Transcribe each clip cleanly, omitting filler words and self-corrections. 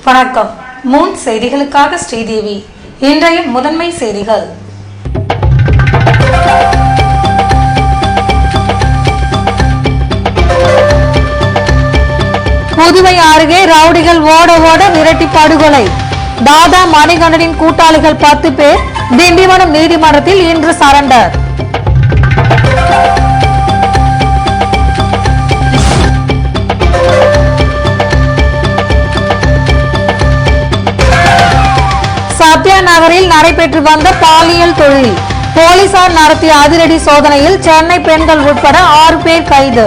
வணக்கம். மூன் செய்திகளுக்காக ஸ்ரீதேவி. இன்றைய முதன்மை செய்திகள். புதுவை அருகே ரவுடிகள் ஓட ஓட விரட்டி படுகொலை. தாதா மணிகண்டனின் கூட்டாளிகள் 10 பேர் திண்டிவனம் நீதிமன்றத்தில் இன்று சரண்டர். சத்யா நகரில் நடைபெற்று வந்த பாலியல் தொழில். போலீசார் நடத்திய அதிரடி சோதனையில் சென்னை பெண்கள் உட்பட 6 பேர் கைது.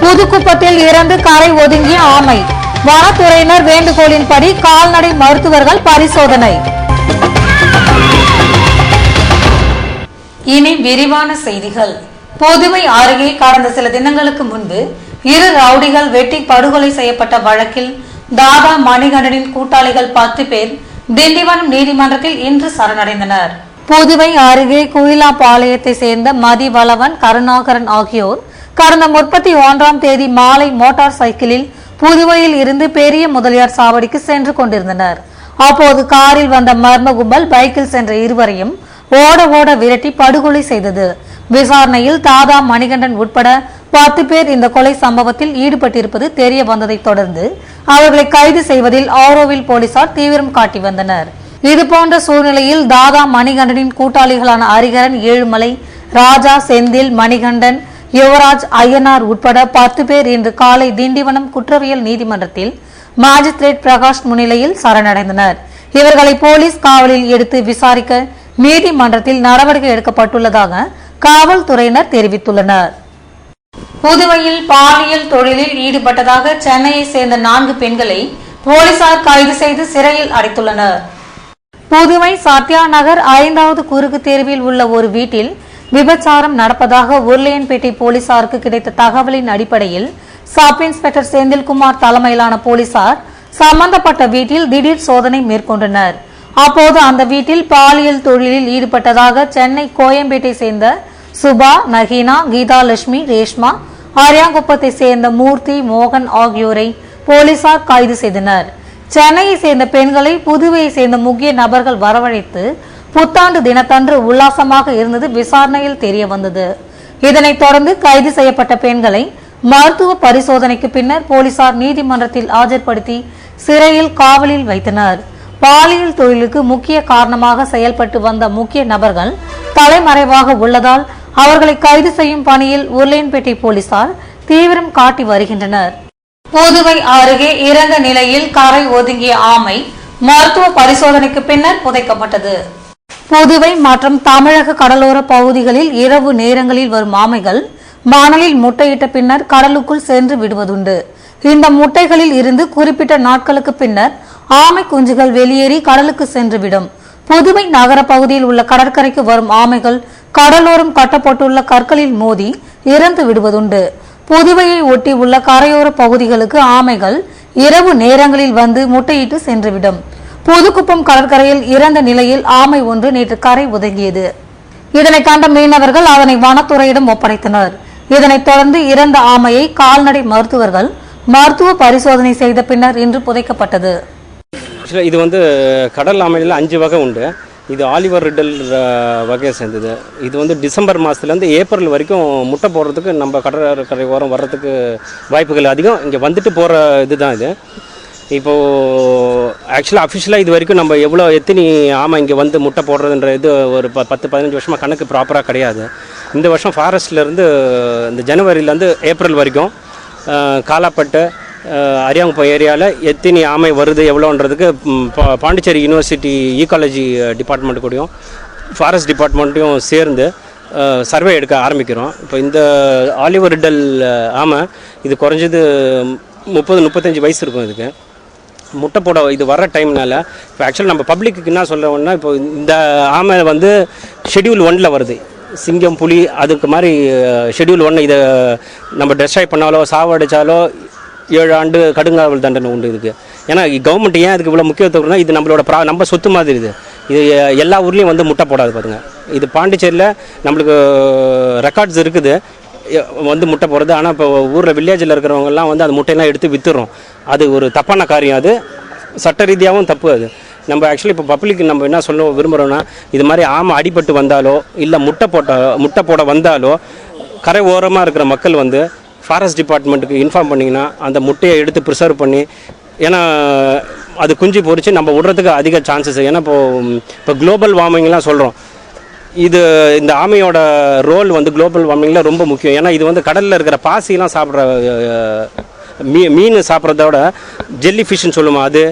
புதுக்குப்பத்தில் இறந்து கரை ஒதுங்கிய ஆமை. வனத்துறையினர் வேண்டுகோளின்படி கால்நடை மருத்துவர்கள் பரிசோதனை. இனி விரிவான செய்திகள். புதுவை அருகே கடந்த சில தினங்களுக்கு முன்பு 2 ரவுடிகள் வெட்டி படுகொலை செய்யப்பட்ட வழக்கில் தாதா மணிகண்டனின் கூட்டாளிகள் 10 பேர் திண்டிவனம் நீதிமன்றத்தில் இன்று சரணடைந்தனர். புதுவை அருகே குயிலாப்பாளையத்தை சேர்ந்த மதிவளவன், கருணாகரன் ஆகியோர் கடந்த 31ஆம் தேதி மாலை மோட்டார் சைக்கிளில் புதுவையில் இருந்து பெரிய முதலியார் சாவடிக்கு சென்று கொண்டிருந்தனர். அப்போது காரில் வந்த மர்ம கும்பல் பைக்கில் சென்ற இருவரையும் ஓட ஓட விரட்டி படுகொலை செய்தது. விசாரணையில் தாதா மணிகண்டன் உட்பட 10 பேர் இந்த கொலை சம்பவத்தில் ஈடுபட்டிருப்பது தெரிய வந்ததை தொடர்ந்து அவர்களை கைது செய்வதில் ஆரோவில் போலீசார் தீவிரம் காட்டி வந்தனர். இதுபோன்ற சூழ்நிலையில் தாதா மணிகண்டனின் கூட்டாளிகளான ஹரிகரன், ஏழுமலை, ராஜா, செந்தில், மணிகண்டன், யுவராஜ், ஐயனார் உட்பட 10 பேர் இன்று காலை திண்டிவனம் குற்றவியல் நீதிமன்றத்தில் மாஜிஸ்திரேட் பிரகாஷ் முன்னிலையில் சரணடைந்தனர். இவர்களை போலீஸ் காவலில் எடுத்து விசாரிக்க நீதிமன்றத்தில் நடவடிக்கை எடுக்கப்பட்டுள்ளதாக காவல்துறையினர் தெரிவித்துள்ளனர். புதுவையில் பாலியல் தொழிலில் ஈடுபட்டதாக சென்னையை சேர்ந்த 4 பெண்களை போலீசார் கைது செய்து சிறையில் அடைத்துள்ளனர். புதுவை சத்யா நகர் 5வது குறுக்கு தேர்வில் உள்ள ஒரு வீட்டில் விபச்சாரம் நடப்பதாக உருளையன்பேட்டை போலீசாருக்கு கிடைத்த தகவலின் அடிப்படையில் சப் இன்ஸ்பெக்டர் செந்தில்குமார் தலைமையிலான போலீசார் சம்பந்தப்பட்ட வீட்டில் திடீர் சோதனை மேற்கொண்டனர். அப்போது அந்த வீட்டில் பாலியல் தொழிலில் ஈடுபட்டதாக சென்னை கோயம்பேட்டை சேர்ந்த சுபா, நகீனா, கீதாலட்சுமி, ரேஷ்மா, ஆரியாங்குப்பத்தை சேர்ந்த மூர்த்தி, மோகன் ஆகியோரை போலீசார் கைது செய்தனர். சென்னையை சேர்ந்த பெண்களை புதுவையை சேர்ந்த முக்கிய நபர்கள் வரவழைத்து புத்தாண்டு தினத்தன்று உல்லாசமாக இருந்தது விசாரணையில் தெரிய வந்தது. இதனைத் தொடர்ந்து கைது செய்யப்பட்ட பெண்களை மருத்துவ பரிசோதனைக்கு பின்னர் போலீசார் நீதிமன்றத்தில் ஆஜர்படுத்தி சிறையில் காவலில் வைத்தனர். பாலியல் தொழிலுக்கு முக்கிய காரணமாக செயல்பட்டு வந்த முக்கிய நபர்கள் தலைமறைவாக உள்ளதால் அவர்களை கைது செய்யும் பணியில் உருளையன்பேட்டை போலீசார் தீவிரம் காட்டி வருகின்றனர். புதுவை அருகே இறந்த நிலையில் கரை ஒதுங்கிய ஆமை மருத்துவ பரிசோதனைக்கு பின்னர் புதைக்கப்பட்டது. புதுவை மற்றும் தமிழக கடலோர பகுதிகளில் இரவு நேரங்களில் வரும் ஆமைகள் மணலில் முட்டையிட்ட பின்னர் கடலுக்குள் சென்று விடுவதுண்டு. இந்த முட்டைகளில் இருந்து குறிப்பிட்ட நாட்களுக்கு பின்னர் ஆமை குஞ்சுகள் வெளியேறி கடலுக்கு சென்றுவிடும். புதுவை நகர பகுதியில் உள்ள கடற்கரைக்கு வரும் ஆமைகள் கடலோரம் கட்டப்பட்டுள்ள கற்களில் மோதி இறந்து விடுவதுண்டு. புதுவையை ஒட்டி உள்ள கரையோர பகுதிகளுக்கு ஆமைகள் இரவு நேரங்களில் வந்து முட்டையிட்டு சென்றுவிடும். புதுக்குப்பம் கடற்கரையில் இறந்த நிலையில் ஆமை ஒன்று நேற்று கரை ஒதுங்கியது. இதனை கண்ட மீனவர்கள் அதனை வனத்துறையிடம் ஒப்படைத்தனர். இதனைத் தொடர்ந்து இறந்த ஆமையை கால்நடை மருத்துவர்கள் மருத்துவ பரிசோதனை செய்த பின்னர் இன்று புதைக்கப்பட்டது. இது கடல் ஆமையில் 5 வகை உண்டு. இது ஆலிவர் ரிடல் வகையை சேர்ந்தது. இது டிசம்பர் மாதத்துலேருந்து ஏப்ரல் வரைக்கும் முட்டை போடுறதுக்கு நம்ம கடற்கரை ஓரம் வர்றதுக்கு வாய்ப்புகள் அதிகம். இங்கே வந்துட்டு போகிற இதுதான் இது. இப்போது ஆக்சுவலாக அஃபிஷியலாக இது வரைக்கும் நம்ம எத்தனை ஆமை இங்கே வந்து முட்டை போடுறதுன்ற இது ஒரு 10-15 வருஷமாக கணக்கு ப்ராப்பராக கிடையாது. இந்த வருஷம் ஃபாரஸ்ட்லேருந்து இந்த ஜனவரியிலேருந்து ஏப்ரல் வரைக்கும் காலாப்பட்டு அரியாங்குப்பம் ஏரியாவில் எத்தனை ஆமை வருது எவ்வளோன்றதுக்கு பாண்டிச்சேரி யூனிவர்சிட்டி ஈக்காலஜி டிபார்ட்மெண்ட் கூடயும் ஃபாரஸ்ட் டிபார்ட்மெண்ட்டையும் சேர்ந்து சர்வே எடுக்க ஆரம்பிக்கிறோம். இப்போ இந்த ஆலிவர் ரிடல் ஆமை இது குறைஞ்சது 30-35 வயசு இருக்கும். இதுக்கு முட்டை போட இது வர டைம்னால இப்போ ஆக்சுவலாக நம்ம பப்ளிக்கு என்ன சொல்கிறோம்னா, இப்போ இந்த ஆமை ஷெட்யூல் 1 வருது. சிங்கம், புலி அதுக்கு மாதிரி ஷெட்யூல் 1 இதை நம்ம டெஸ்ட்ராய் பண்ணாலோ சாவடிச்சாலோ 7 ஆண்டு கடுங்காவல் தண்டனை உண்டு இதுக்கு. ஏன்னா கவர்மெண்ட் ஏன் அதுக்கு இவ்வளோ முக்கியத்துவம்னா, இது நம்ம சொத்து மாதிரி. இது எல்லா ஊர்லேயும் முட்டை போடாது பாருங்க. இது பாண்டிச்சேரியில் நம்மளுக்கு ரெக்கார்ட்ஸ் இருக்குது வந்து முட்டை போடுறது. ஆனால் இப்போ ஊரில் வில்லேஜில் இருக்கிறவங்கலாம் வந்து அந்த முட்டையெல்லாம் எடுத்து விற்றுறோம். அது ஒரு தப்பான காரியம், அது சட்ட ரீதியாகவும் தப்பு. அது நம்ம ஆக்சுவலி இப்போ பப்ளிக் நம்ம என்ன சொல்ல விரும்புகிறோன்னா, இது மாதிரி ஆமை அடிபட்டு வந்தாலோ இல்லை முட்டை போட வந்தாலோ கரை ஓரமாக இருக்கிற மக்கள் வந்து ஃபாரஸ்ட் டிபார்ட்மெண்ட்டுக்கு இன்ஃபார்ம் பண்ணிங்கன்னா அந்த முட்டையை எடுத்து ப்ரிசர்வ் பண்ணி, ஏன்னா அது குஞ்சு பொறிச்சு நம்ம விடுறதுக்கு அதிக சான்சஸ். ஏன்னா இப்போ குளோபல் வார்மிங்லாம் சொல்கிறோம், இந்த ஆமையோட ரோல் வந்து குளோபல் வார்மிங்கில் ரொம்ப முக்கியம். ஏன்னா இது வந்து கடலில் இருக்கிற பாசிலாம் சாப்பிட்ற மீன் சாப்பிட்றதோட ஜெல்லி ஃபிஷ்ன்னு சொல்லுவோம், அது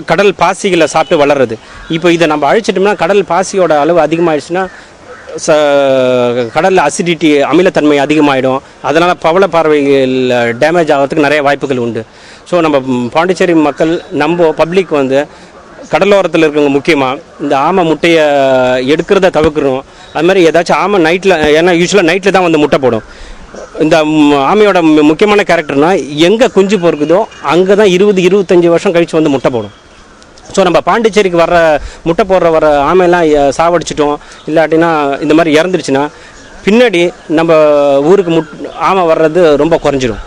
கடல் பாசிகளை சாப்பிட்டு வளர்றது. இப்போ இதை நம்ம அழிச்சிட்டோம்னா கடல் பாசியோட அளவு அதிகமாகிடுச்சுன்னா கடலில் அசிடிட்டி அமிலத்தன்மை அதிகமாகிடும். அதனால் பவள பார்வைகள் டேமேஜ் ஆகிறதுக்கு நிறைய வாய்ப்புகள் உண்டு. ஸோ நம்ம பாண்டிச்சேரி மக்கள் நம்ம பப்ளிக் வந்து கடலோரத்தில் இருக்கவங்க முக்கியமாக இந்த ஆமை முட்டையை எடுக்கிறத தவிர்க்கணும். அது மாதிரி ஏதாச்சும் ஆமை நைட்டில், ஏன்னா யூஸ்வலாக நைட்டில் தான் வந்து முட்டை போடும். இந்த ஆமையோட முக்கியமான கேரக்டர்னால் எங்கே குஞ்சு பொறுக்குதோ அங்கே தான் 20-25 வருஷம் கழித்து வந்து முட்டை போடும். ஸோ நம்ம பாண்டிச்சேரிக்கு முட்டை போடுற ஆமையெல்லாம் சாவடிச்சிட்டோம், இல்லாட்டினா இந்த மாதிரி இறந்துருச்சுன்னா பின்னாடி நம்ம ஊருக்கு ஆமை வர்றது ரொம்ப குறைஞ்சிடும்.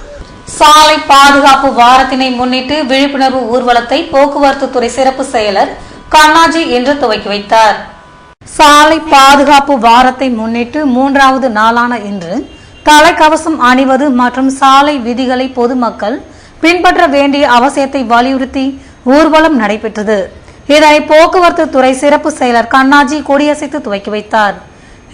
சாலை பாதுகாப்பு வாரத்தினை முன்னிட்டு விழிப்புணர்வு ஊர்வலத்தை போக்குவரத்து துறை சிறப்பு செயலர் கண்ணாஜி இன்று துவக்கி வைத்தார். சாலை பாதுகாப்பு வாரத்தை முன்னிட்டு 3வது நாளான இன்று தலைக்கவசம் அணிவது மற்றும் சாலை விதிகளை பொதுமக்கள் பின்பற்ற வேண்டிய அவசியத்தை வலியுறுத்தி ஊர்வலம் நடைபெற்றது. இதனை போக்குவரத்து துறை சிறப்பு செயலர் கண்ணாஜி கொடியசைத்து துவக்கி வைத்தார்.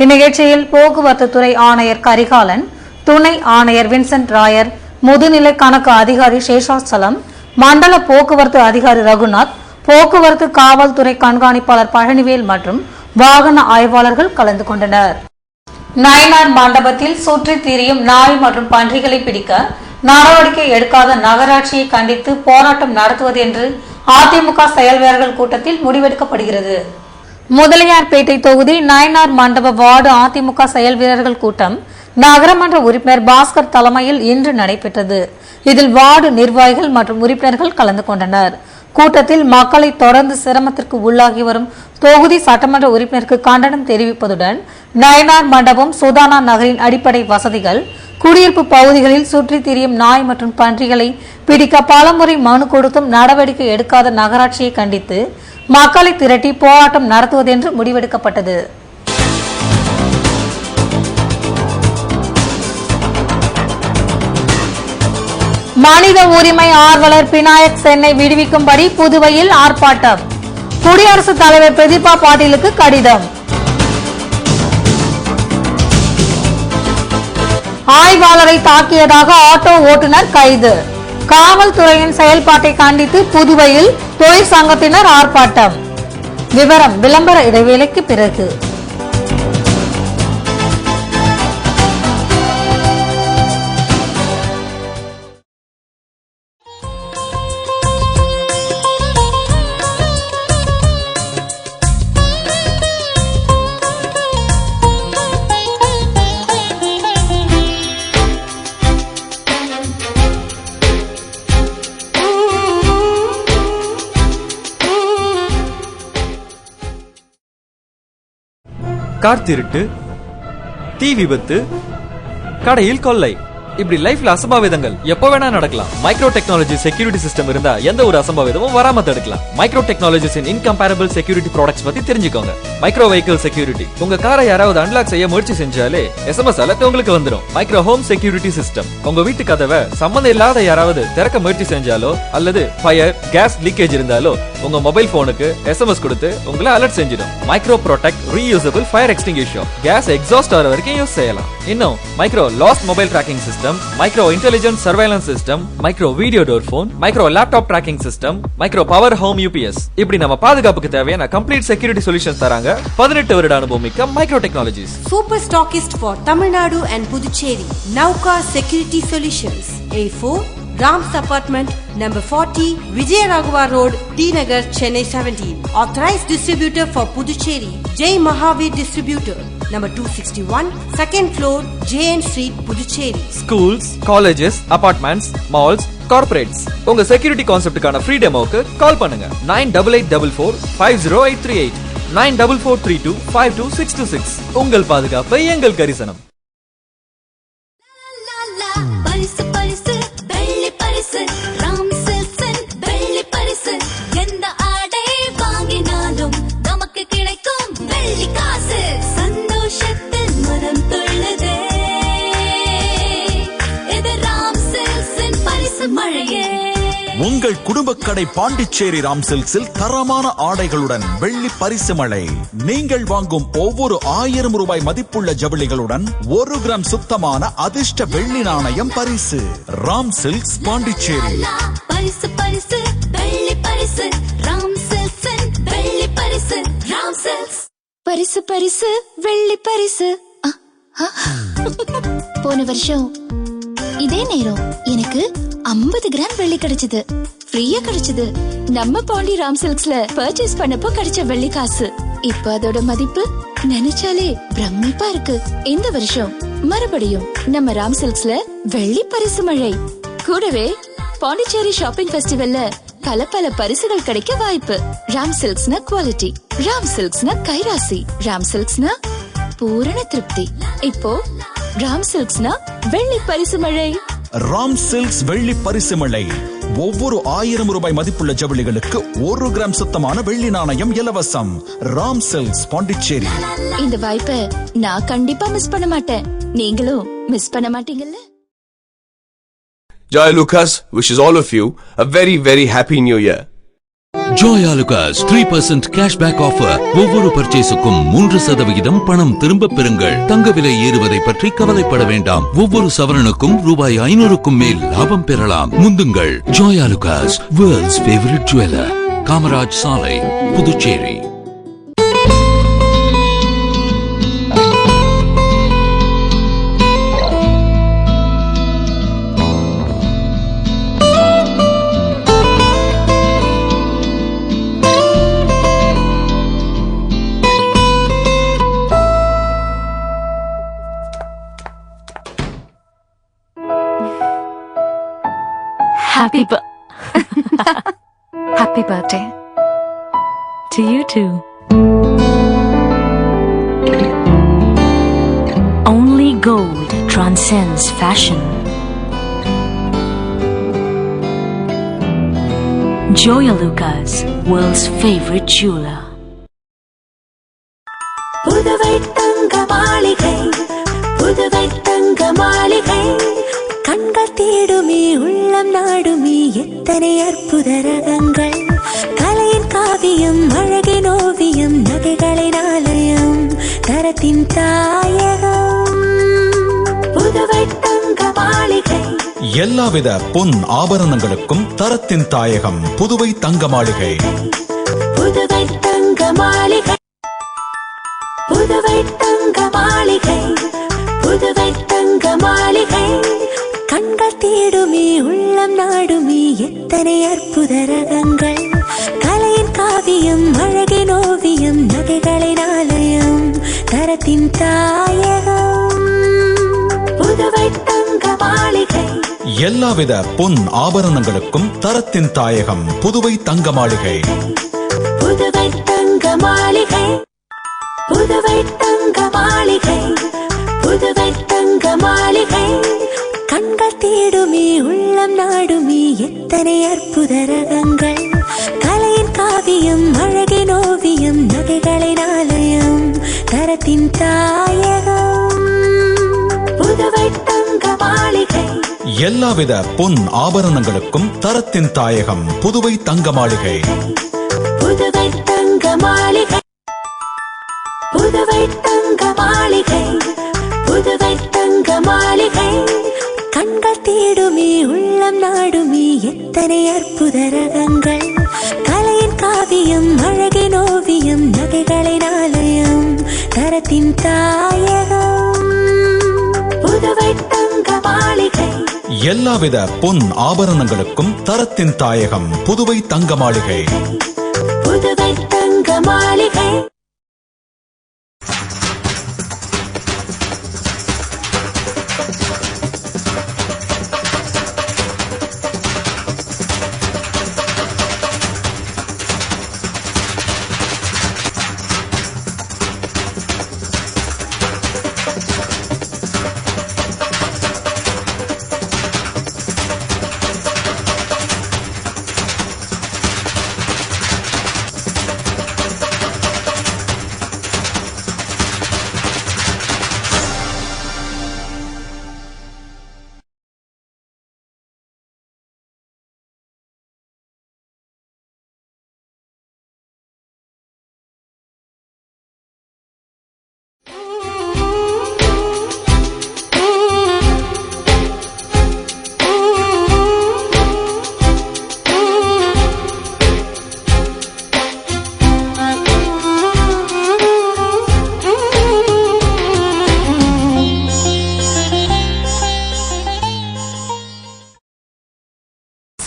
இந்நிகழ்ச்சியில் போக்குவரத்து துறை ஆணையர் கரிகாலன், துணை ஆணையர் வின்சென்ட் ராயர், முதுநிலை கணக்கு அதிகாரி சேஷாச்சலம், மண்டல போக்குவரத்து அதிகாரி ரகுநாத், போக்குவரத்து காவல்துறை கண்காணிப்பாளர் பழனிவேல் மற்றும் வாகன ஆய்வாளர்கள் கலந்து கொண்டனர். நயினார் மண்டபத்தில் சுற்றி திரியும் நாய் மற்றும் பன்றிகளை பிடிக்க நடவடிக்கை எடுக்காத நகராட்சியை கண்டித்து போராட்டம் நடத்துவது என்று அதிமுக செயல் வீரர்கள் கூட்டத்தில் முடிவெடுக்கப்படுகிறது. முதலியார்பேட்டை தொகுதி நயினார் மண்டப வார்டு அதிமுக செயல் வீரர்கள் கூட்டம் நகரமன்ற உறுப்பினர் பாஸ்கர் தலைமையில் இன்று நடைபெற்றது. இதில் வார்டு நிர்வாகிகள் மற்றும் உறுப்பினர்கள் கலந்து கொண்டனர். கூட்டத்தில் மக்களை தொடர்ந்து சிரமத்திற்கு உள்ளாகி வரும் தொகுதி சட்டமன்ற உறுப்பினருக்கு கண்டனம் தெரிவிப்பதுடன் நயினார் மண்டபம், சுதானா நகரின் அடிப்படை வசதிகள், குடியிருப்பு பகுதிகளில் சுற்றி திரியும் நாய் மற்றும் பன்றிகளை பிடிக்க பலமுறை மனு கொடுத்தும் நடவடிக்கை எடுக்காத நகராட்சியை கண்டித்து மக்களை திரட்டி போராட்டம் நடத்துவதென்று முடிவெடுக்கப்பட்டது. மனித உரிமை ஆர்வலர் பினாயக் சென்னை விடுவிக்கும்படி புதுவையில் ஆர்ப்பாட்டம். குடியரசுத் தலைவர் பிரதீபா பாட்டீலுக்கு கடிதம். ஆய்வாளரை தாக்கியதாக ஆட்டோ ஓட்டுநர் கைது. காவல்துறையின் செயல்பாட்டை கண்டித்து புதுவையில் தொழிற்சங்கத்தினர் ஆர்ப்பாட்டம். விவரம் விளம்பர இடைவேளைக்கு பிறகு. கார் திருட்டு, தீ விபத்து, கடையில் கொள்ளை, இப்படி லைஃப்ல அசம்பாவிதங்கள் எப்ப வேணா நடக்கலாம். மைக்ரோ டெக்னாலஜி செக்யூரிட்டி சிஸ்டம் இருந்தா எந்த ஒரு அசம்பாவிதமும் வராம தடுக்கலாம். மைக்ரோ டெக்னாலஜிஸின் இன்கம்பேரபிள் செக்யூரிட்டி ப்ராடக்ட்ஸ் பத்தி தெரிஞ்சுக்கோங்க. மைக்ரோ வெஹிக்கிள் செக்யூரிட்டி, உங்க காரை யாராவது அன்லாக் செய்ய முயற்சி செஞ்சாலே எஸ்எம்எஸ் அலர்ட் உங்களுக்கு வந்துடும். மைக்ரோ ஹோம் செக்யூரிட்டி சிஸ்டம், உங்க வீட்டு கதவை சம்பந்தம் இல்லாத யாராவது திறக்க முயற்சி செஞ்சாலோ அல்லது ஃபயர், கேஸ் லீக்கேஜ் இருந்தாலோ உங்க மொபைல் போனுக்கு எஸ்எம்எஸ் கொடுத்து உங்களை அலர்ட் செஞ்சிடும். Micro protect reusable fire extinguisher, gas exhaust ஆகிற வரைக்கும் யூஸ் செய்யலாம். இன்னும் Micro lost mobile tracking system, Micro intelligent surveillance system, Micro video door phone, Micro laptop tracking system, Micro power home UPS, இப்படி நம்ம பாதுகாப்புக்கு தேவையான கம்ப்ளீட் செக்யூரிட்டி சொல்யூஷன்ஸ் தராங்க 18 வருட அனுபவம் மிக்க micro technologies. Super stockist for Tamil Nadu and Puducherry, Nauka security solutions, A4 Ram's Apartment, number 40, Vijay Raghava Road, T Nagar, Chennai 17. Authorized distributor for Puducherry, Jai Mahavir Distributor, number 261, second floor, JN Street, Puducherry. Schools, colleges, apartments, malls, corporates. உங்க security கான்செப்டுக்கான free டெமோக்கு கால் பண்ணுங்க 9884450838. 9443252626. உங்கள் பாதுகாப்பை எங்கள் கரிசனம். பரிசு பரிசு வெள்ளி பரிசு ராம் சில்க்ஸின் வெள்ளி பரிசு. எந்த ஆடை வாங்கினாலும் நமக்கு கிடைக்கும் வெள்ளி காசு. சந்தோஷத்தில் மனம் துள்ளுதே, இது ராம் சில்க்ஸின் பரிசு மழையே. உங்கள் குடும்ப கடை பாண்டிச்சேரி ராம் சில்க்ஸில் தரமான ஆடைகளுடன் வெள்ளி பரிசு மழை. நீங்கள் வாங்கும் ஒவ்வொரு 1000 ரூபாய் மதிப்புள்ள ஜவுளிகளுடன் 1 கிராம் சுத்தமான அதிர்ஷ்ட வெள்ளி நாணயம் பரிசு. ராம் சில்க்ஸ் பாண்டிச்சேரி. பரிசு பரிசு வெள்ளி பரிசு ராம் சில்க்ஸின் வெள்ளி பரிசு. ராம் சில்க்ஸ் பரிசு பரிசு வெள்ளி பரிசு. போன வருஷம் இதே நேரம் எனக்கு 50 கிராம் வெள்ளி கிடைச்சது. ஃப்ரீயா கிடைச்சது. நம்ம பாண்டி ராம் சில்க்ஸ்ல பர்ச்சேஸ் பண்ணப்போ கிடைச்ச வெள்ளி காசு. இப்ப அதோட மதிப்பு நினைச்சாலே பிரமிப்பா இருக்கு. இந்த வருஷம் மறுபடியும் நம்ம ராம் சில்க்ஸ்ல வெள்ளி பரிசு மழை. கூடவே பாண்டிச்சேரி ஷாப்பிங் ஃபெஸ்டிவல்ல பல பரிசுகள் கிடைக்க வாய்ப்பு. ராம் சில்க்ஸ்னா குவாலிட்டி, ராம் சில்க்ஸ்னா கைராசி, ராம் சில்க்ஸ்னா பூரண திருப்தி. இப்போ ராம் சில்க்ஸ்னா வெள்ளி பரிசு மழை. ராம் சில்க்ஸ் வெள்ளி பரிசு மழை. ஒவ்வொரு 1000 ரூபாய் மதிப்புள்ள ஜவுளிகளுக்கு 1 கிராம் சுத்தமான வெள்ளி நாணயம் இலவசம். ராம் சில்க்ஸ் பாண்டிச்சேரி. இந்த வாய்ப்பை நான் கண்டிப்பா மிஸ் பண்ண மாட்டேன். நீங்களும் மிஸ் பண்ண மாட்டீங்கல்ல? Joy Lucas wishes all of you a very, very happy new year. Joya Lucas 3% cashback offer. ஒவ்வொரு பர்ச்சேஸுக்கும் 3% பணம் திரும்ப பெறுங்கள். தங்க விலை ஏறுவதை பற்றி கவலைப்பட வேண்டாம். ஒவ்வொரு சவரனுக்கும் ரூபாய் 500க்கும் மேல் லாபம் பெறலாம். முந்துங்கள். Joya Lucas, world's favorite jeweler. Kamaraj சாலை, Puducherry. Happy birthday to you too. Only gold transcends fashion. Joya Lucas, world's favorite jeweler. Puduvai தங்க மாளிகை, புதுவை தங்க மாளிகை. கண்கள் தேடுமே உள்ளம் நாடுமே எத்தனை அற்புத ரகங்கள். கலையின் காவியம் அழகின் ஓவியம் நகைகளின் ஆலயம் தரத்தின் தாயகம். புதுவை தங்க மாளிகை. எல்லாவித பொன் ஆபரணங்களுக்கும் தரத்தின் தாயகம் புதுவை தங்க மாளிகை. புதுவை தங்க மாளிகை, புதுவை தங்க மாளிகை, புதுவை தங்க மாளிகை. கண்கள் தேடுமே உள்ளம் நாடுமே எத்தனை அற்புத ரகங்கள். கலையின் காவியம் அழகின் ஓவியம் நகைகளின் ஆலயம் தரத்தின் தாயகம். புதுவை தங்க மாளிகை. எல்லாவித பொன் ஆபரணங்களுக்கும் தரத்தின் தாயகம் புதுவை தங்க மாளிகை. புதுவை தங்க மாளிகை, புதுவை தங்க மாளிகை, புதுவை தங்க மாளிகை. கண்கள் தேடுமே உள்ளம் நாடுமே எத்தனை அற்புத ரகங்கள். கலையின் காவியம் அழகின் ஓவியம் நகைகளின் ஆலயம் தரத்தின் தாயகம். புதுவை தங்க மாளிகை. எல்லாவித பொன் ஆபரணங்களுக்கும் தரத்தின் தாயகம் புதுவை தங்க மாளிகை. புதுவை தங்க மாளிகை, புதுவை தங்க மாளிகை, புதுவை தங்க மாளிகை. கண்கள் தேடுமே உள்ளம் நாடுமே எத்தனை அற்புத ரகங்கள். கலையின் காவியம் அழகின் ஓவியம் நகைகளின் ஆலயம் தரத்தின் தாயகம். புதுவை தங்க மாளிகை. எல்லாவித பொன் ஆபரணங்களுக்கும் தரத்தின் தாயகம் புதுவை தங்க மாளிகை. புதுவை தங்க மாளிகை.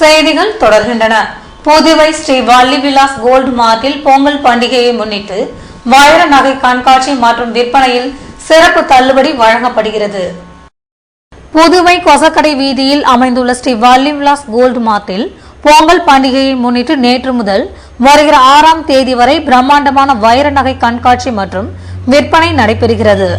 செய்திகள் தொடர்கின்றன. புதுவை ஸ்ரீ வள்ளி விலாஸ் கோல்டு மார்ட்டில் பொங்கல் பண்டிகையை முன்னிட்டு வைர நகை கண்காட்சி மற்றும் விற்பனையில் சிறப்பு தள்ளுபடி வழங்கப்படுகிறது. புதுவை கொசக்கடை வீதியில் அமைந்துள்ள ஸ்ரீ வள்ளி விலாஸ் கோல்டு மார்ட்டில் பொங்கல் பண்டிகையை முன்னிட்டு நேற்று முதல் வருகிற 6ஆம் தேதி வரை பிரம்மாண்டமான வைர நகை கண்காட்சி மற்றும் விற்பனை நடைபெறுகிறது.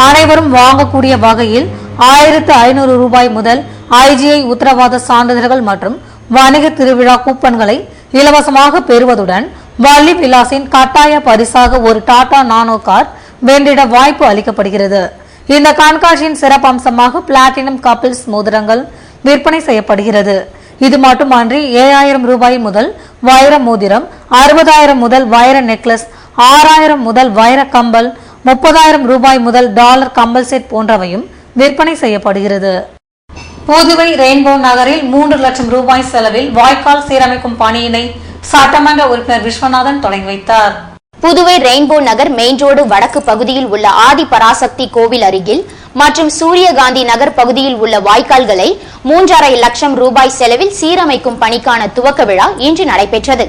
அனைவரும் வாங்கக்கூடிய வகையில் 1500 ரூபாய் முதல் IGI உத்தரவாத சான்றிதழ்கள் மற்றும் வணிக திருவிழா கூப்பன்களை இலவசமாக பெறுவதுடன் வள்ளி விலாசின் கட்டாய பரிசாக ஒரு டாடா நானோ கார் வென்றிட வாய்ப்பு அளிக்கப்படுகிறது. இந்த கண்காட்சியின் சிறப்பம்சமாக பிளாட்டினம் கப்பிள்ஸ் மோதிரங்கள் விற்பனை செய்யப்படுகிறது. இது மட்டுமன்றி 7000 ரூபாய் முதல் வைர மோதிரம், 60000 முதல் வைர நெக்லஸ், 6000 முதல் வைர கம்பல், 30000 ரூபாய் முதல் டாலர் கம்பல் செட் போன்றவையும் விற்பனை செய்யப்படுகிறது. புதுவை ரெயின்போ நகரில் 3 லட்சம் ரூபாய் செலவில் வாய்க்கால் சீரமைக்கும் பணியினை சட்டமன்ற உறுப்பினர் விஸ்வநாதன் தொடங்கி வைத்தார். புதுவை ரெயின்போ நகர் மெயின் ரோடு வடக்கு பகுதியில் உள்ள ஆதி பராசக்தி கோவில் அருகில் மற்றும் சூரியகாந்தி நகர் பகுதியில் உள்ள வாய்க்கால்களை 3.5 லட்சம் ரூபாய் செலவில் சீரமைக்கும் பணிக்கான துவக்க விழா இன்று நடைபெற்றது.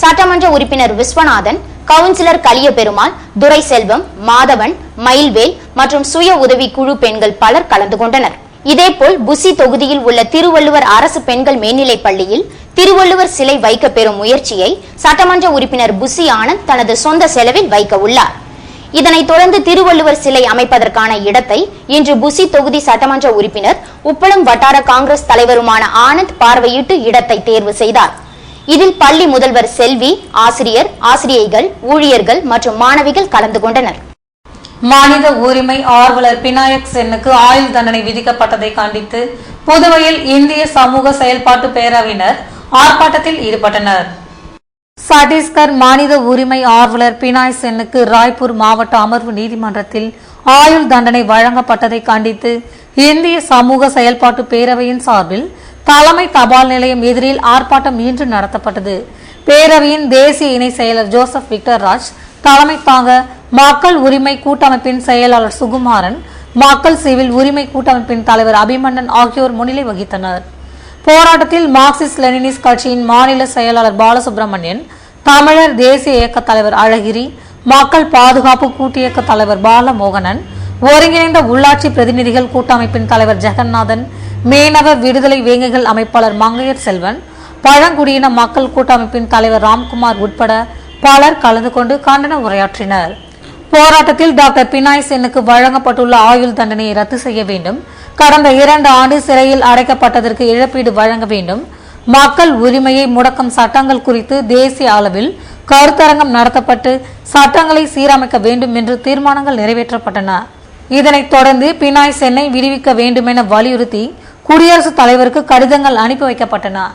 சட்டமன்ற உறுப்பினர் விஸ்வநாதன், கவுன்சிலர் கலியபெருமாள், துரைசெல்வம், மாதவன், மயில்வேல் மற்றும் சுய உதவி குழு பெண்கள் பலர் கலந்து கொண்டனர். இதேபோல் புசி தொகுதியில் உள்ள திருவள்ளுவர் அரசு பெண்கள் மேல்நிலைப் பள்ளியில் திருவள்ளுவர் சிலை வைக்க பெறும் முயற்சியை சட்டமன்ற உறுப்பினர் புசி ஆனந்த் தனது சொந்த செலவில் வைக்க உள்ளார். இதனைத் தொடர்ந்து திருவள்ளுவர் சிலை அமைப்பதற்கான இடத்தை இன்று புசி தொகுதி சட்டமன்ற உறுப்பினர் உப்பளம் வட்டார காங்கிரஸ் தலைவருமான ஆனந்த் பார்வையிட்டு இடத்தை தேர்வு செய்தார். இதில் பள்ளி முதல்வர் செல்வி, ஆசிரியர், ஆசிரியைகள், ஊழியர்கள் மற்றும் மாணவிகள் கலந்து கொண்டனர். மனித உரிமை ஆர்வலர் பினாயக் சென்னுக்கு ஆயுள் தண்டனை விதிக்கப்பட்டதை கண்டித்து புதுவையில் இந்திய சமூக செயல்பாட்டு பேரவையினர் ஆர்ப்பாட்டத்தில் ஈடுபட்டனர். சத்தீஸ்கர் மனித உரிமை ஆர்வலர் பினாய் சென்னுக்கு ராய்ப்பூர் மாவட்ட அமர்வு நீதிமன்றத்தில் ஆயுள் தண்டனை வழங்கப்பட்டதை கண்டித்து இந்திய சமூக செயல்பாட்டு பேரவையின் சார்பில் தலைமை தபால் நிலையம் எதிரில் ஆர்ப்பாட்டம் இன்று நடத்தப்பட்டது. பேரவையின் தேசிய இணை செயலர் ஜோசப் விக்டர் ராஜ் தலைமை தாங்க மக்கள் உரிமை கூட்டமைப்பின் செயலாளர் சுகுமாரன், மக்கள் சிவில் உரிமை கூட்டமைப்பின் தலைவர் அபிமன்னன் ஆகியோர் முன்னிலை வகித்தனர். போராட்டத்தில் மார்க்சிஸ்ட் லெனினிஸ்ட் கட்சியின் மாநில செயலாளர் பாலசுப்ரமணியன், தமிழர் தேசிய இயக்க தலைவர் அழகிரி, மக்கள் பாதுகாப்பு கூட்டு இயக்க தலைவர் பாலமோகனன், ஒருங்கிணைந்த உள்ளாட்சி பிரதிநிதிகள் கூட்டமைப்பின் தலைவர் ஜெகநாதன், மீனவ விடுதலை வேங்கைகள் அமைப்பாளர் மங்கையர் செல்வன், பழங்குடியின மக்கள் கூட்டமைப்பின் தலைவர் ராம்குமார் உட்பட பலர் கலந்து கொண்டு கண்டன உரையாற்றினர். போராட்டத்தில் டாக்டர் பினாய் சென்னுக்கு வழங்கப்பட்டுள்ள ஆயுள் தண்டனையை ரத்து செய்ய வேண்டும், கடந்த 2 ஆண்டு சிறையில் அடைக்கப்பட்டதற்கு இழப்பீடு வழங்க வேண்டும், மக்கள் உரிமையை முடக்கும் சட்டங்கள் குறித்து தேசிய அளவில் கருத்தரங்கம் நடத்தப்பட்டு சட்டங்களை சீரமைக்க வேண்டும் என்று தீர்மானங்கள் நிறைவேற்றப்பட்டன. இதனைத் தொடர்ந்து பினாய் சென்னை விடுவிக்க வேண்டும் என வலியுறுத்தி குடியரசுத் தலைவருக்கு கடிதங்கள் அனுப்பி வைக்கப்பட்டன.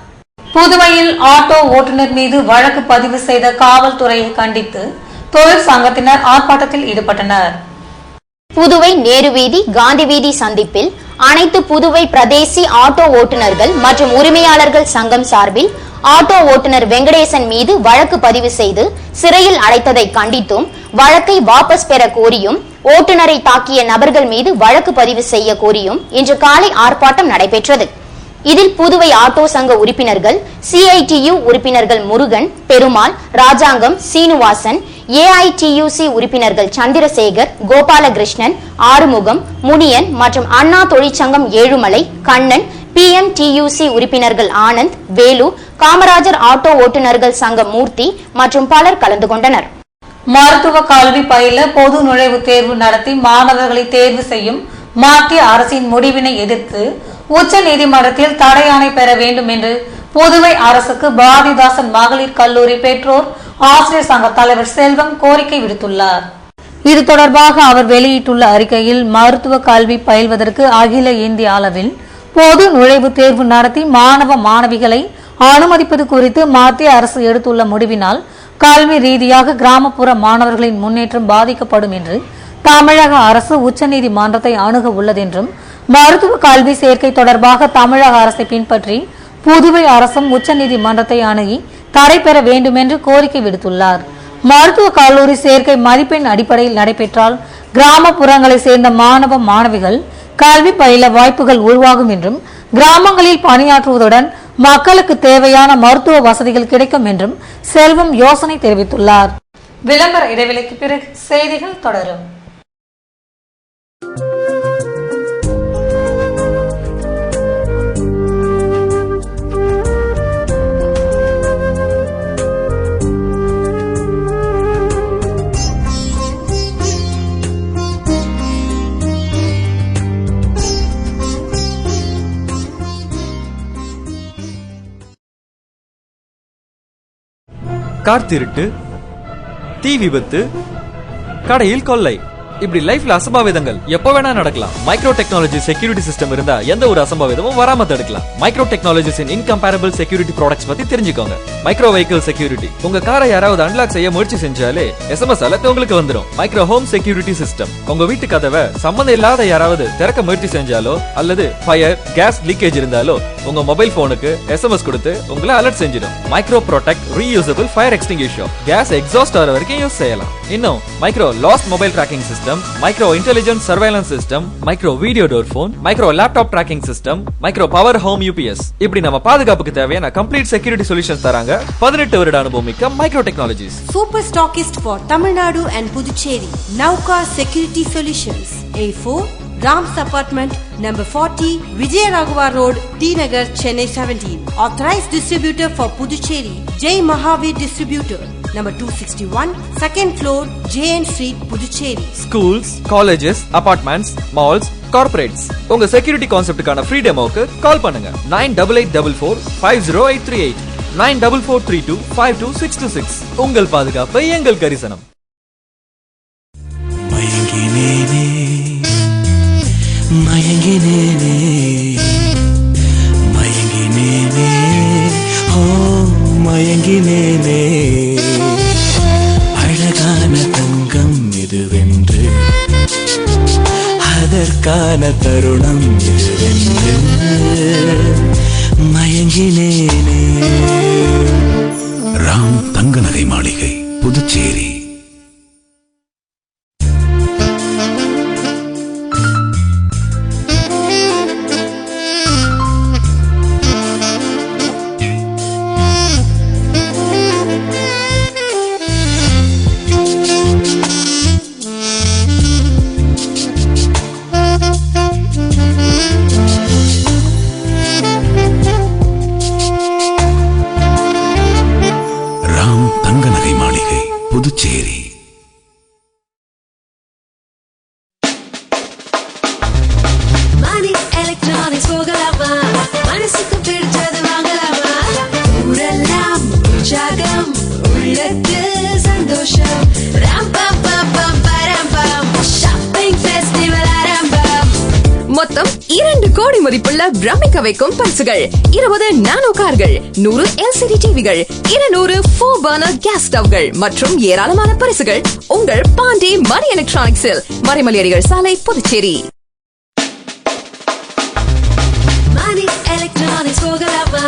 புதுவையில் ஆட்டோ ஓட்டுநர் மீது வழக்கு பதிவு செய்த காவல்துறையை கண்டித்து தொழிற் சங்கத்தினர் ஆர்ப்பாட்டத்தில் ஈடுபட்டனர். புதுவை நேரு வீதி, காந்தி வீதி சந்திப்பில் அனைத்து புதுவை பிரதேசி ஆட்டோ ஓட்டுநர்கள் மற்றும் உரிமையாளர்கள் சங்கம் சார்பில் ஆட்டோ ஓட்டுநர் வெங்கடேசன் மீது வழக்கு பதிவு செய்து சிறையில் அடைத்ததை கண்டித்தும் வழக்கை வாபஸ் பெற கோரியும் ஓட்டுநரை தாக்கிய நபர்கள் மீது வழக்கு பதிவு செய்ய கோரியும் இன்று காலை ஆர்ப்பாட்டம் நடைபெற்றது. இதில் புதுவை ஆட்டோ சங்க உறுப்பினர்கள், CITU உறுப்பினர்கள் முருகன், பெருமாள், ராஜாங்கம், சீனிவாசன், AITUC உறுப்பினர்கள் சந்திரசேகர், கோபாலகிருஷ்ணன், ஆறுமுகம், முனியன் மற்றும் அண்ணா தொழிற்சங்கம் ஏழுமலை, கண்ணன், PMTUC உறுப்பினர்கள் ஆனந்த், வேலு, காமராஜர் ஆட்டோ ஓட்டுநர்கள் சங்க மூர்த்தி மற்றும் பலர் கலந்து கொண்டனர். மருத்துவ கல்வி பயில பொது நுழைவுத் தேர்வு நடத்தி மாணவர்களை தேர்வு செய்யும் மத்திய அரசின் முடிவினை எதிர்த்து உச்ச நீதிமன்றத்தில் தடை ஆணை பெற வேண்டும் என்று புதுவை அரசுக்கு பாரதிதாசன் மகளிர் கல்லூரி பெற்றோர் ஆசிரியர் சங்க தலைவர் செல்வம் கோரிக்கை விடுத்துள்ளார். இது தொடர்பாக அவர் வெளியிட்டுள்ள அறிக்கையில், மருத்துவ கல்வி பயில்வதற்கு அகில இந்திய அளவில் பொது நுழைவுத் தேர்வு நடத்தி மாணவ மாணவிகளை அனுமதிப்பது குறித்து மத்திய அரசு எடுத்துள்ள முடிவினால் கல்வி ரீதியாக கிராமப்புற மாணவர்களின் முன்னேற்றம் பாதிக்கப்படும் என்று தமிழக அரசு உச்சநீதிமன்றத்தை அணுக உள்ளதென்றும், மருத்துவ கல்வி சேர்க்கை தொடர்பாக தமிழக அரசை பின்பற்றி புதுவை அரசும் உச்சநீதிமன்றத்தை அணுகி தடை பெற வேண்டும் என்று கோரிக்கை விடுத்துள்ளார். மருத்துவ கல்லூரி சேர்க்கை மதிப்பெண் அடிப்படையில் நடைபெற்றால் கிராமப்புறங்களை சேர்ந்த மாணவ மாணவிகள் கல்வி பயில வாய்ப்புகள் உருவாகும் என்றும், கிராமங்களில் பணியாற்றுவதுடன் மக்களுக்கு தேவையான மருத்துவ வசதிகள் கிடைக்கும் என்றும் செல்வம் யோசனை தெரிவித்துள்ளார். விளம்பர இடைவெளிக்கு பிறகு செய்திகள் தொடரும். கார் திருட்டு, தீ விபத்து, கடையில் கொள்ளை, இப்படி லைஃப்ல அசம்பாவிதங்கள் எப்ப வேணா நடக்கலாம். மைக்ரோ டெக்னாலஜி செக்யூரிட்டி சிஸ்டம் இருந்தா எந்த ஒரு அசம்பாவிதமும் வராம தடுக்கலாம். மைக்ரோ டெக்னாலஜிஸின் இன்கம்பேரபிள் செக்யூரிட்டி ப்ராடக்ட்ஸ் பத்தி தெரிஞ்சுக்கோங்க. மைக்ரோ வெஹிக்கிள் செக்யூரிட்டி, உங்க காரை யாராவது அன்லாக் செய்ய முயற்சி செஞ்சாலே எஸ்எம்எஸ் அலர்ட் உங்களுக்கு வந்துடும். மைக்ரோ ஹோம் செக்யூரிட்டி சிஸ்டம், உங்க வீட்டு கதவை சம்பந்தம் இல்லாத யாராவது திறக்க முயற்சி செஞ்சாலோ அல்லது ஃபயர் கேஸ் லீக்கேஜ் இருந்தாலோ உங்க மொபைல் போனுக்கு எஸ்எம்எஸ் கொடுத்து உங்களை அலர்ட் செஞ்சிடும். Micro protect reusable fire extinguisher, gas exhaust ஆகிற வரைக்கும் யூஸ் செய்யலாம். இன்னும் Micro lost mobile tracking system, Micro intelligent surveillance system, Micro video door phone, Micro laptop tracking system, Micro power home UPS, இப்படி நம்ம பாதுகாப்புக்கு தேவையான கம்ப்ளீட் செக்யூரிட்டி சொல்யூஷன்ஸ் தராங்க 18 வருட அனுபவம் மிக்க micro technologies. Super stockist for Tamil Nadu and Puducherry, Nauka security solutions, A4 Ram's Apartment, number 40, Vijayaraghavar Road, T Nagar, Chennai 17. Authorized distributor for Puducherry, Jai Mahavir Distributor, number 261, second floor, JN Street, Puducherry. Schools, colleges, apartments, malls, corporates. உங்க security கான்செப்டுக்கான free டெமோக்கு கால் பண்ணுங்க 9844508338 9443252626. உங்கள் பாதுகாப்பு எங்கள் கரிசனம். மயங்கினேனே மயங்கினேனே ஓ மயங்கினேனே, அழகான தங்கம் இதுவென்று அதற்கான தருணம் இதுவென்று மயங்கினேனே. ராம் தங்க நகை மாளிகை, புதுச்சேரி. புதுச்சேரி. மணி எலக்ட்ரானிக்ஸ் போகலாமா, மனசுக்கு பிடிச்சது வாங்கலாமா, ஊரெல்லாம் உற்சாகம் உள்ளத்தில் சந்தோஷம், ராம் பம் பம் பம் பரம் பம் ஷாப்பிங் ஃபெஸ்டிவல் ஆரம்பம். மொத்தம் 2 கோடி மதிப்புள்ள பிரமிக்க வைக்கும் பரிசுகள், 20 நானோ கார்கள், 100 LCD டிவிகள், 200 4 பர்னர் கேஸ் ஸ்டவ்கள் மற்றும் ஏராளமான பரிசுகள் உங்கள் பாண்டி மணி எலக்ட்ரானிக்ஸில், மறைமலையடிகள் சாலை, புதுச்சேரி. மணி எலக்ட்ரானிக்ஸ் போகலாமா,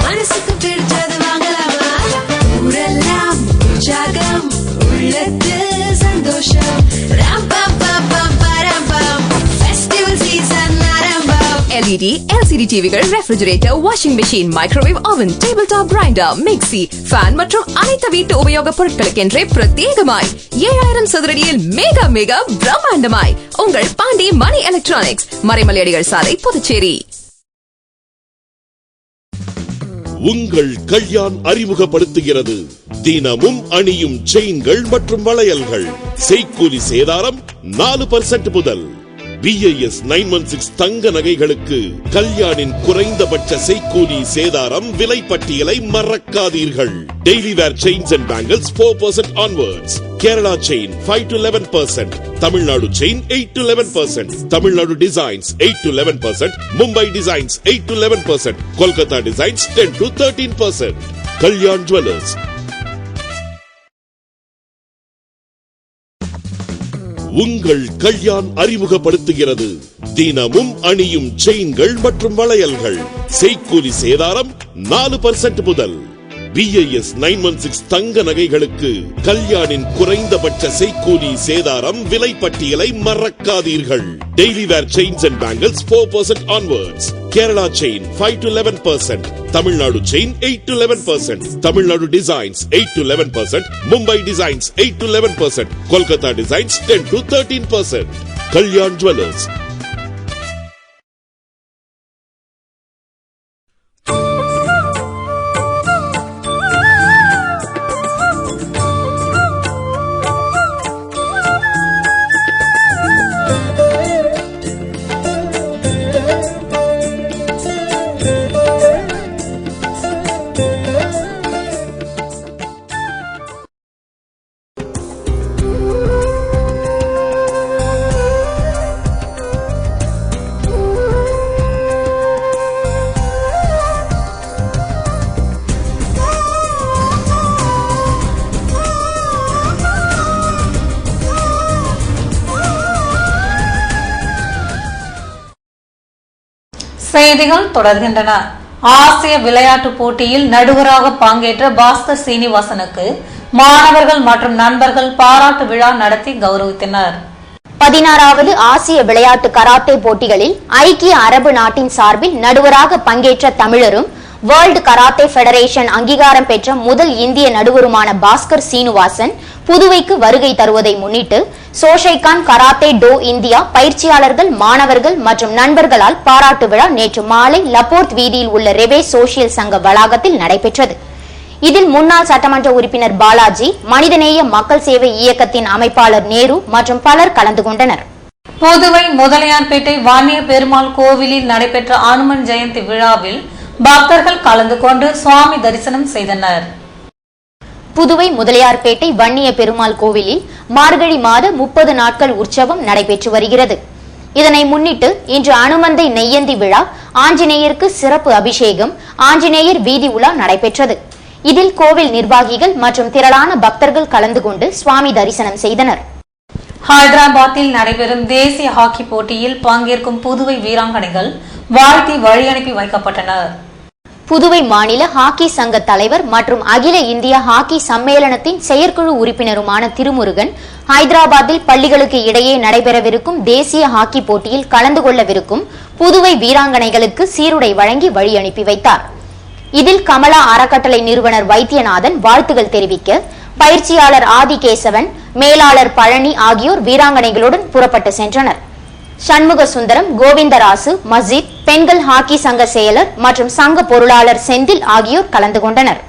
மனசுக்கு பிடிச்சது வாங்கலாமா, ஊரெல்லாம் உற்சாகம் உள்ளத்தில் சந்தோஷம், ராம் பம் பம் பம் பரம் பம் ஃபெஸ்டிவல் சீசன் ஆரம்பம். LED, LCD டிவிகள், refrigerator, washing machine, microwave oven, table top grinder, mixie, fan மற்றும் அனைத்து வீட்டு உபயோக பொருட்களுக்கென்றே பிரத்யேகமாய் 7000 சதுரடியில் மேகா மேகா பிரம்மாண்டமாய் உங்கள் பாண்டி மணி எலக்ட்ரானிக்ஸ், மறைமலையடிகள் சாலை, புதுச்சேரி. உங்கள் கல்யாண் அறிமுகப்படுத்துகிறது தினமும் அணியும் செயின்கள் மற்றும் வளையல்கள். செய்கூலி சேதாரம் 4% முதல். BIS 916 தங்க நகைகளுக்கு கல்யாணின் குறைந்தபட்ச செய்கூலி சேதாரம் விலை பட்டியலை மறக்காதீர்கள். Daily wear chains and bangles 4% onwards. Kerala chain 5 to 11%, Tamil Nadu chain 8 to 11%, Tamil Nadu designs 8 to 11%, Mumbai designs 8 to 11%, Kolkata designs 10 to 13%. Kalyan jewellers. உங்கள் கல்யாண் அறிமுகப்படுத்துகிறது தினமும் அணியும் செயின்கள் மற்றும் வளையல்கள். செய்கூலி சேதாரம் 4% முதல். BIS 916 தங்க நகைகளுக்கு கல்யாணின் குறைந்தபட்ச செய்கூலி சேதாரம் விலை பட்டியலை மறக்காதீர்கள். Daily wear chains and bangles 4% onwards. Kerala chain 5 to 11%. Tamil Nadu chain 8 to 11%. Tamil Nadu designs 8 to 11%. Mumbai designs 8 to 11%. Kolkata designs 10 to 13%. Kalyan Jewellers. செய்திகள் தொடர்கின்றன. ஆசிய விளையாட்டு போட்டியில் நடுவராக பங்கேற்ற பாஸ்கர் சீனிவாசனுக்கு மாணவர்கள் மற்றும் நண்பர்கள் பாராட்டு விழா நடத்தி கௌரவித்தனர். 16வது ஆசிய விளையாட்டு கராத்தே போட்டிகளில் ஐக்கிய அரபு நாட்டின் சார்பில் நடுவராக பங்கேற்ற தமிழரும் வேர்ல்டு கராத்தே பெடரேஷன் அங்கீகாரம் பெற்ற முதல் இந்திய நடுவருமான பாஸ்கர் சீனிவாசன் புதுவைக்கு வருகை தருவதை முன்னிட்டு சோஷைகான் கராத்தே டோ இந்தியா பயிற்சியாளர்கள், மாணவர்கள் மற்றும் நண்பர்களால் பாராட்டு விழா நேற்று மாலை லப்போர்த் வீதியில் உள்ள ரெவே சோசியல் சங்க வளாகத்தில் நடைபெற்றது. இதில் முன்னாள் சட்டமன்ற உறுப்பினர் பாலாஜி, மனிதநேய மக்கள் சேவை இயக்கத்தின் அமைப்பாளர் நேரு மற்றும் பலர் கலந்து கொண்டனர். புதுவை முதலியார்பேட்டை வாணிய பெருமாள் கோவிலில் நடைபெற்ற அனுமன் ஜெயந்தி விழாவில் பக்தர்கள் கலந்து கொண்டு சுவாமி தரிசனம் செய்தனர். புதுவை முதலியார்பேட்டை வன்னிய பெருமாள் கோவிலில் மார்கழி மாத 30 நாட்கள் உற்சவம் நடைபெற்று வருகிறது. இதனை முன்னிட்டு இன்று அனுமந்தை நெய்யந்தி விழா, ஆஞ்சநேயருக்கு சிறப்பு அபிஷேகம், ஆஞ்சநேயர் வீதி உலா நடைபெற்றது. இதில் கோவில் நிர்வாகிகள் மற்றும் திரளான பக்தர்கள் கலந்து கொண்டு சுவாமி தரிசனம் செய்தனர். ஹைதராபாத்தில் நடைபெறும் தேசிய ஹாக்கி போட்டியில் பங்கேற்கும் புதுவை வீராங்கனைகள் வாழ்த்தி வழியனுப்பி வைக்கப்பட்டனர். புதுவை மாநில ஹாக்கி சங்க தலைவர் மற்றும் அகில இந்திய ஹாக்கி சம்மேளனத்தின் செயற்குழு உறுப்பினருமான திருமுருகன் ஹைதராபாத்தில் பள்ளிகளுக்கு இடையே நடைபெறவிருக்கும் தேசிய ஹாக்கி போட்டியில் கலந்து கொள்ளவிருக்கும் புதுவை வீராங்கனைகளுக்கு சீருடை வழங்கி வழி அனுப்பி வைத்தார். இதில் கமலா அறக்கட்டளை நிறுவனர் வைத்தியநாதன் வாழ்த்துகள் தெரிவிக்க, பயிற்சியாளர் ஆதிகேசவன், மேலாளர் பழனி ஆகியோர் வீராங்கனைகளுடன் புறப்பட்டு சென்றனர். சண்முக சுந்தரம், கோவிந்தராசு, மஸ்ஜித், பெண்கள் ஹாக்கி சங்க செயலர் மற்றும் சங்க பொருளாளர் செந்தில் ஆகியோர் கலந்து கொண்டனர்.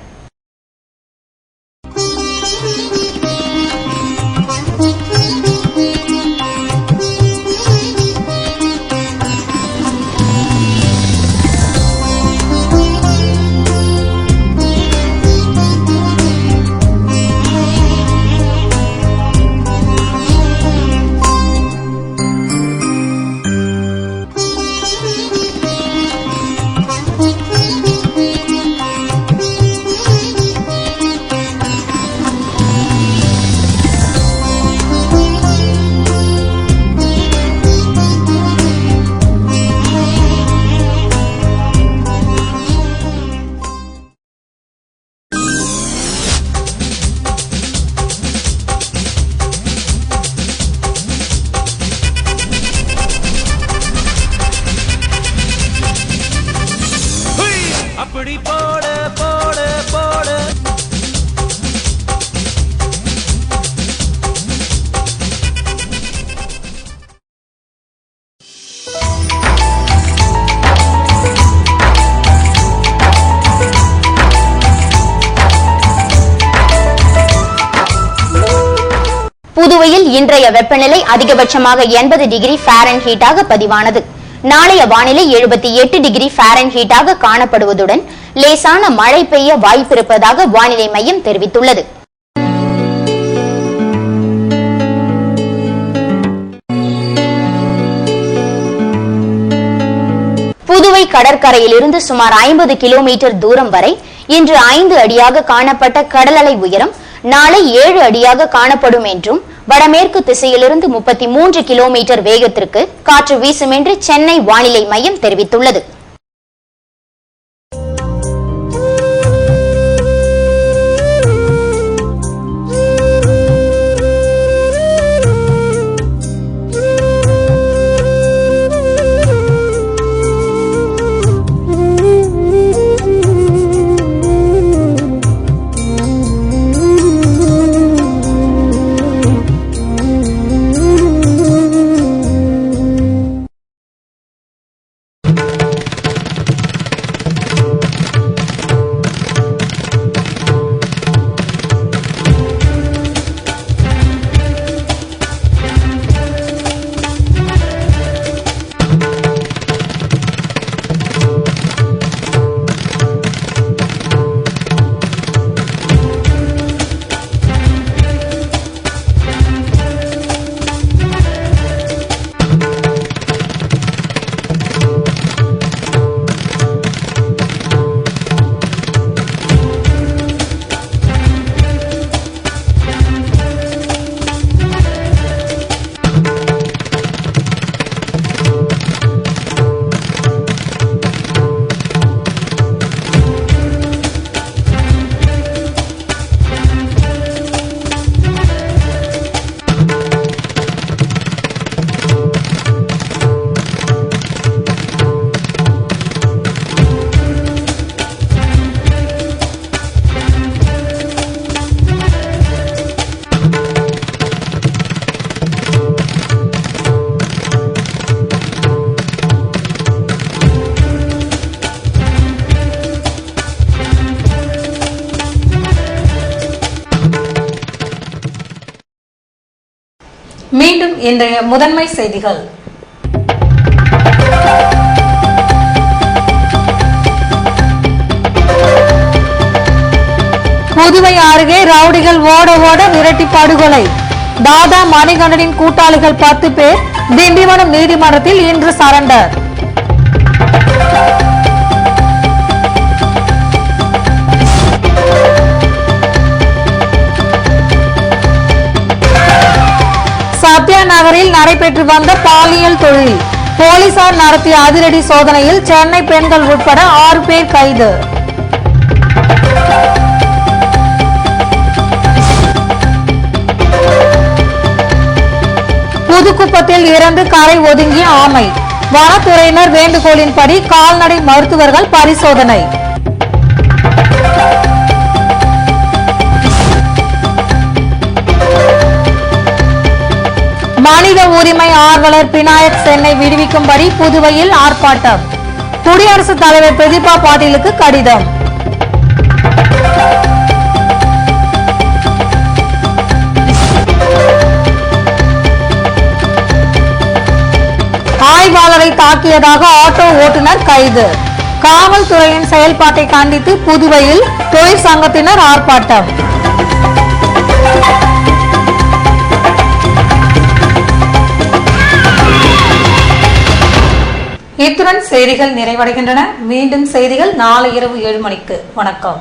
புதுவையில் இன்றைய வெப்பநிலை அதிகபட்சமாக 80 டிகிரி ஃபாரன்ஹீட்டாக பதிவானது. நாளைய வானிலை 78 டிகிரி ஃபாரன்ஹீட்டாக காணப்படுவதுடன் லேசான மழை பெய்ய வாய்ப்பிருப்பதாக வானிலை மையம் தெரிவித்துள்ளது. புதுவை கடற்கரையிலிருந்து சுமார் 50 கிலோமீட்டர் தூரம் வரை இன்று 5 அடியாக காணப்பட்ட கடல் அலை உயரம் நாளை 7 அடியாக காணப்படும் என்றும், வடமேற்கு திசையிலிருந்து 33 கிலோமீட்டர் வேகத்திற்கு காற்று வீசும் என்று சென்னை வானிலை மையம் தெரிவித்துள்ளது. இன்றைய முதன்மை செய்திகள். புதுவை அருகே ரவுடிகள் ஓட ஓட விரட்டி படுகொலை. தாதா மணிகண்டனின் கூட்டாளிகள் 10 பேர் திண்டிவனம் நீதிமன்றத்தில் இன்று சரண்டர். சத்யா நகரில் நடைபெற்று வந்த பாலியல் தொழில். போலீசார் நடத்திய அதிரடி சோதனையில் சென்னை பெண்கள் உட்பட 6 பேர் கைது. புதுக்குப்பத்தில் இறந்து கரை ஒதுங்கிய ஆமை. வனத்துறையினர் வேண்டுகோளின்படி கால்நடை மருத்துவர்கள் பரிசோதனை. மனித உரிமை ஆர்வலர் பினாயக் சென்னை விடுவிக்கும்படி புதுவையில் ஆர்ப்பாட்டம். குடியரசுத் தலைவர் பிரதீபா பாட்டீலுக்கு கடிதம். ஆய்வாளரை தாக்கியதாக ஆட்டோ ஓட்டுநர் கைது. காவல்துறையின் செயல்பாட்டை கண்டித்து புதுவையில் தொழிற்சங்கத்தினர் ஆர்ப்பாட்டம். இத்துடன் செய்திகள் நிறைவடைகின்றன. மீண்டும் செய்திகள் நாளை இரவு 7 மணிக்கு. வணக்கம்.